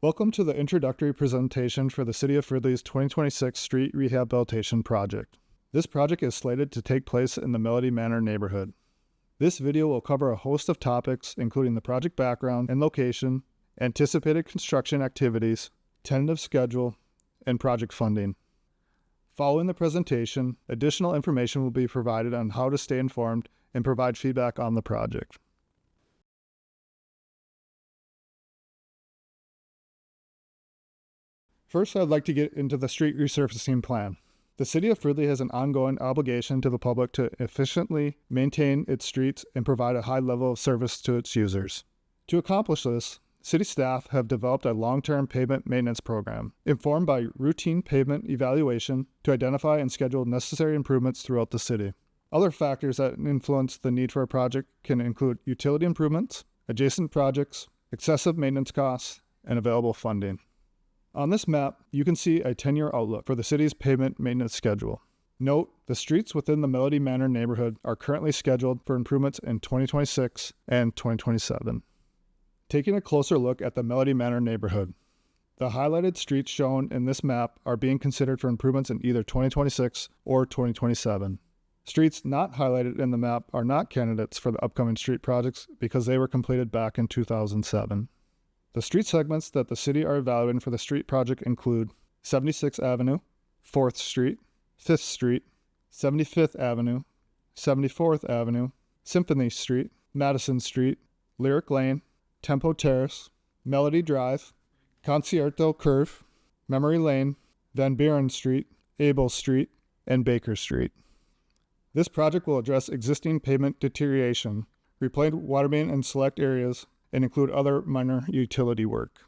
Welcome to the introductory presentation for the City of Fridley's 2026 Street Rehabilitation Project. This project is slated to take place in the Melody Manor neighborhood. This video will cover a host of topics including the project background and location, anticipated construction activities, tentative schedule, and project funding. Following the presentation, additional information will be provided on how to stay informed and provide feedback on the project. First, I'd like to get into the street resurfacing plan. The City of Fridley has an ongoing obligation to the public to efficiently maintain its streets and provide a high level of service to its users. To accomplish this, City staff have developed a long-term pavement maintenance program, informed by routine pavement evaluation to identify and schedule necessary improvements throughout the city. Other factors that influence the need for a project can include utility improvements, adjacent projects, excessive maintenance costs, and available funding. On this map, you can see a 10-year outlook for the city's pavement maintenance schedule. Note, the streets within the Melody Manor neighborhood are currently scheduled for improvements in 2026 and 2027. Taking a closer look at the Melody Manor neighborhood, the highlighted streets shown in this map are being considered for improvements in either 2026 or 2027. Streets not highlighted in the map are not candidates for the upcoming street projects because they were completed back in 2007. The street segments that the city are evaluating for the street project include 76th Avenue, 4th Street, 5th Street, 75th Avenue, 74th Avenue, Symphony Street, Madison Street, Lyric Lane, Tempo Terrace, Melody Drive, Concierto Curve, Memory Lane, Van Buren Street, Abel Street, and Baker Street. This project will address existing pavement deterioration, replace water main in select areas, and include other minor utility work.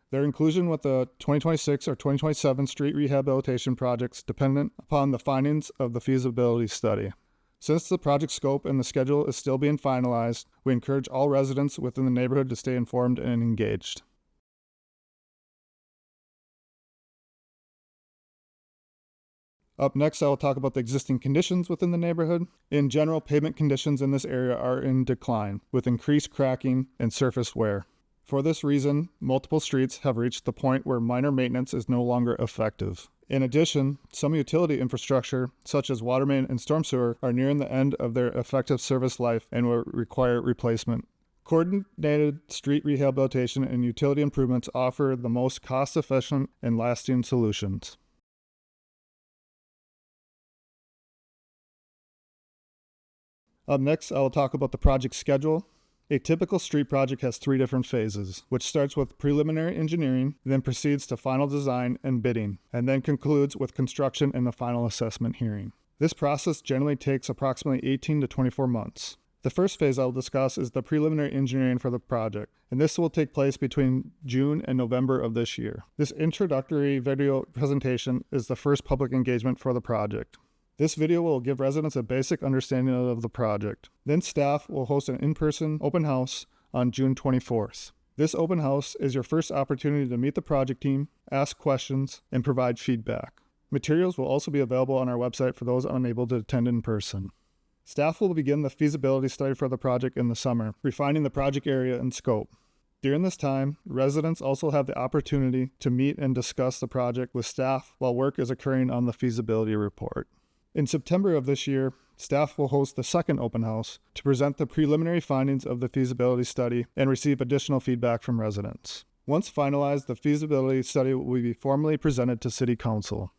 Their inclusion with the 2026 or 2027 street rehabilitation projects dependent upon the findings of the feasibility study. Since the project scope and the schedule is still being finalized, we encourage all residents within the neighborhood to stay informed and engaged. Up next, I will talk about the existing conditions within the neighborhood. In general, pavement conditions in this area are in decline, with increased cracking and surface wear. For this reason, multiple streets have reached the point where minor maintenance is no longer effective. In addition, some utility infrastructure, such as water main and storm sewer, are nearing the end of their effective service life and will require replacement. Coordinated street rehabilitation and utility improvements offer the most cost-efficient and lasting solutions. Up next, I will talk about the project schedule. A typical street project has 3 different phases, which starts with preliminary engineering, then proceeds to final design and bidding, and then concludes with construction and the final assessment hearing. This process generally takes approximately 18 to 24 months. The first phase I will discuss is the preliminary engineering for the project, and this will take place between June and November of this year. This introductory video presentation is the first public engagement for the project. This video will give residents a basic understanding of the project. Then staff will host an in-person open house on June 24th. This open house is your first opportunity to meet the project team, ask questions, and provide feedback. Materials will also be available on our website for those unable to attend in person. Staff will begin the feasibility study for the project in the summer, refining the project area and scope. During this time, residents also have the opportunity to meet and discuss the project with staff while work is occurring on the feasibility report. In September of this year, staff will host the second open house to present the preliminary findings of the feasibility study and receive additional feedback from residents. Once finalized, the feasibility study will be formally presented to City Council.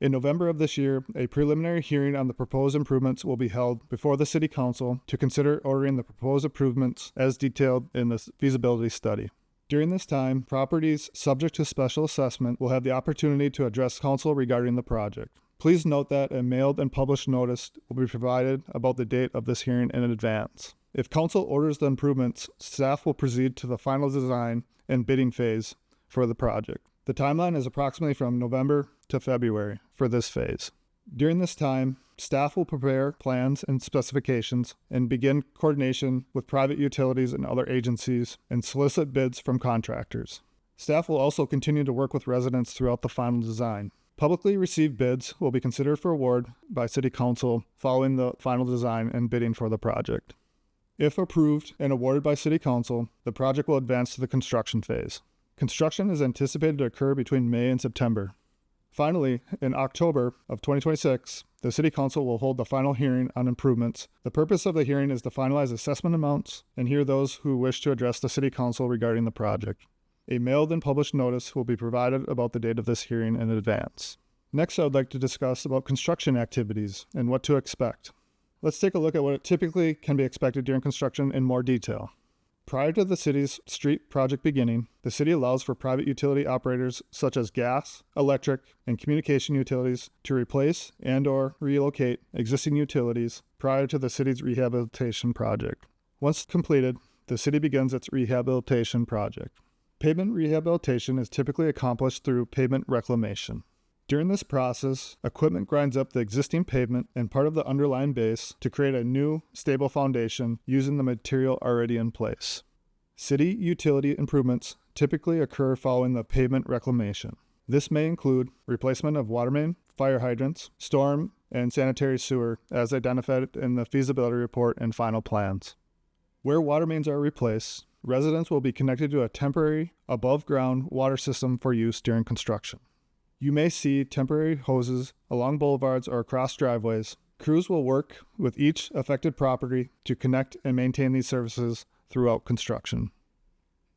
In November of this year, a preliminary hearing on the proposed improvements will be held before the City Council to consider ordering the proposed improvements as detailed in the feasibility study. During this time, properties subject to special assessment will have the opportunity to address Council regarding the project. Please note that a mailed and published notice will be provided about the date of this hearing in advance. If Council orders the improvements, staff will proceed to the final design and bidding phase for the project. The timeline is approximately from November to February for this phase. During this time, staff will prepare plans and specifications and begin coordination with private utilities and other agencies and solicit bids from contractors. Staff will also continue to work with residents throughout the final design. Publicly received bids will be considered for award by City Council following the final design and bidding for the project. If approved and awarded by City Council, the project will advance to the construction phase. Construction is anticipated to occur between May and September. Finally, in October of 2026, the City Council will hold the final hearing on improvements. The purpose of the hearing is to finalize assessment amounts and hear those who wish to address the City Council regarding the project. A mailed and published notice will be provided about the date of this hearing in advance. Next, I would like to discuss about construction activities and what to expect. Let's take a look at what typically can be expected during construction in more detail. Prior to the city's street project beginning, the city allows for private utility operators such as gas, electric, and communication utilities to replace and/or relocate existing utilities prior to the city's rehabilitation project. Once completed, the city begins its rehabilitation project. Pavement rehabilitation is typically accomplished through pavement reclamation. During this process, equipment grinds up the existing pavement and part of the underlying base to create a new, stable foundation using the material already in place. City utility improvements typically occur following the pavement reclamation. This may include replacement of water main, fire hydrants, storm, and sanitary sewer as identified in the feasibility report and final plans. Where water mains are replaced, residents will be connected to a temporary, above-ground water system for use during construction. You may see temporary hoses along boulevards or across driveways. Crews will work with each affected property to connect and maintain these services throughout construction.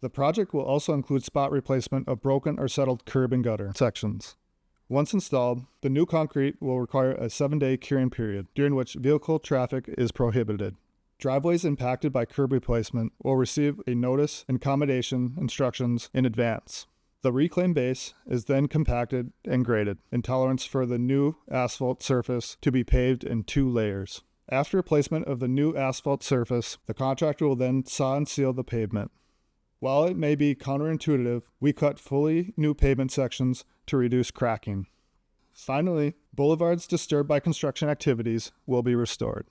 The project will also include spot replacement of broken or settled curb and gutter sections. Once installed, the new concrete will require a 7-day curing period, during which vehicle traffic is prohibited. Driveways impacted by curb replacement will receive a notice and accommodation instructions in advance. The reclaimed base is then compacted and graded in tolerance for the new asphalt surface to be paved in 2 layers. After placement of the new asphalt surface, the contractor will then saw and seal the pavement. While it may be counterintuitive, we cut fully new pavement sections to reduce cracking. Finally, boulevards disturbed by construction activities will be restored.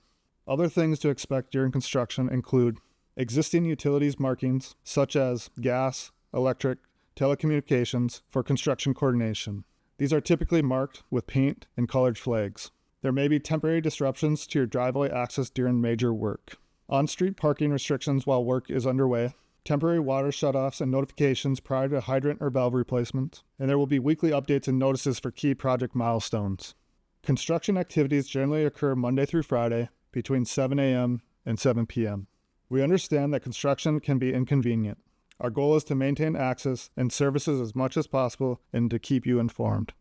Other things to expect during construction include existing utilities markings such as gas, electric, telecommunications for construction coordination. These are typically marked with paint and colored flags. There may be temporary disruptions to your driveway access during major work. On-street parking restrictions while work is underway, temporary water shutoffs and notifications prior to hydrant or valve replacement, and there will be weekly updates and notices for key project milestones. Construction activities generally occur Monday through Friday between 7 a.m. and 7 p.m. We understand that construction can be inconvenient. Our goal is to maintain access and services as much as possible and to keep you informed.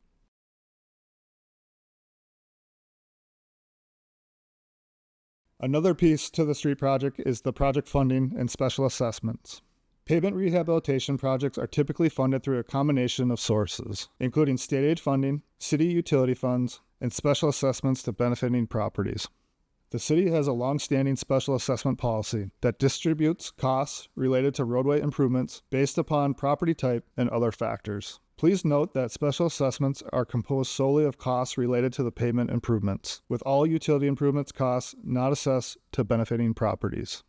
Another piece to the street project is the project funding and special assessments. Pavement rehabilitation projects are typically funded through a combination of sources, including state aid funding, city utility funds, and special assessments to benefiting properties. The city has a long-standing special assessment policy that distributes costs related to roadway improvements based upon property type and other factors. Please note that special assessments are composed solely of costs related to the pavement improvements, with all utility improvements costs not assessed to benefiting properties.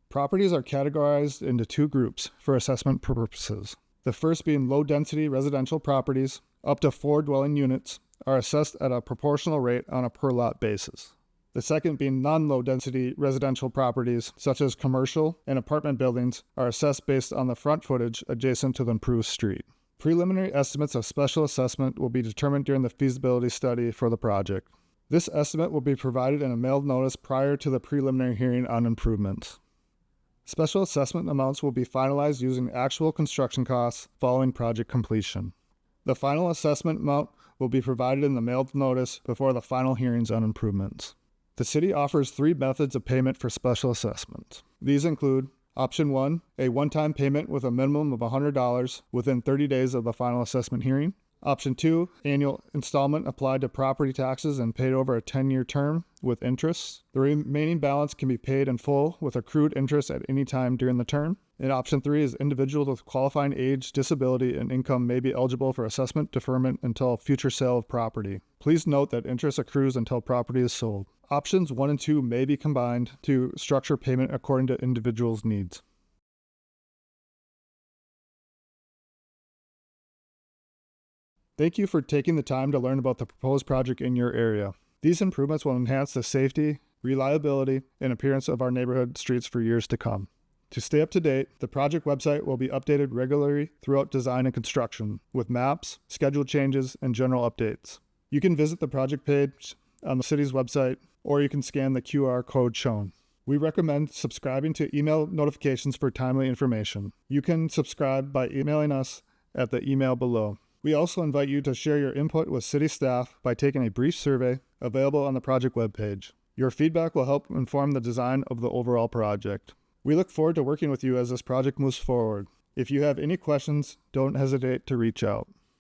Properties are categorized into 2 groups for assessment purposes. The first being low-density residential properties, up to 4 dwelling units, are assessed at a proportional rate on a per-lot basis. The second being non-low-density residential properties, such as commercial and apartment buildings, are assessed based on the front footage adjacent to the improved street. Preliminary estimates of special assessment will be determined during the feasibility study for the project. This estimate will be provided in a mailed notice prior to the preliminary hearing on improvements. Special assessment amounts will be finalized using actual construction costs following project completion. The final assessment amount will be provided in the mailed notice before the final hearings on improvements. The city offers 3 methods of payment for special assessment. These include Option 1, a one-time payment with a minimum of $100 within 30 days of the final assessment hearing. Option 2, annual installment applied to property taxes and paid over a 10-year term with interest. The remaining balance can be paid in full with accrued interest at any time during the term. And Option 3 is individuals with qualifying age, disability, and income may be eligible for assessment deferment until future sale of property. Please note that interest accrues until property is sold. Options 1 and 2 may be combined to structure payment according to individuals' needs. Thank you for taking the time to learn about the proposed project in your area. These improvements will enhance the safety, reliability, and appearance of our neighborhood streets for years to come. To stay up to date, the project website will be updated regularly throughout design and construction, with maps, schedule changes, and general updates. You can visit the project page on the city's website, or you can scan the QR code shown. We recommend subscribing to email notifications for timely information. You can subscribe by emailing us at the email below. We also invite you to share your input with city staff by taking a brief survey available on the project webpage. Your feedback will help inform the design of the overall project. We look forward to working with you as this project moves forward. If you have any questions, don't hesitate to reach out.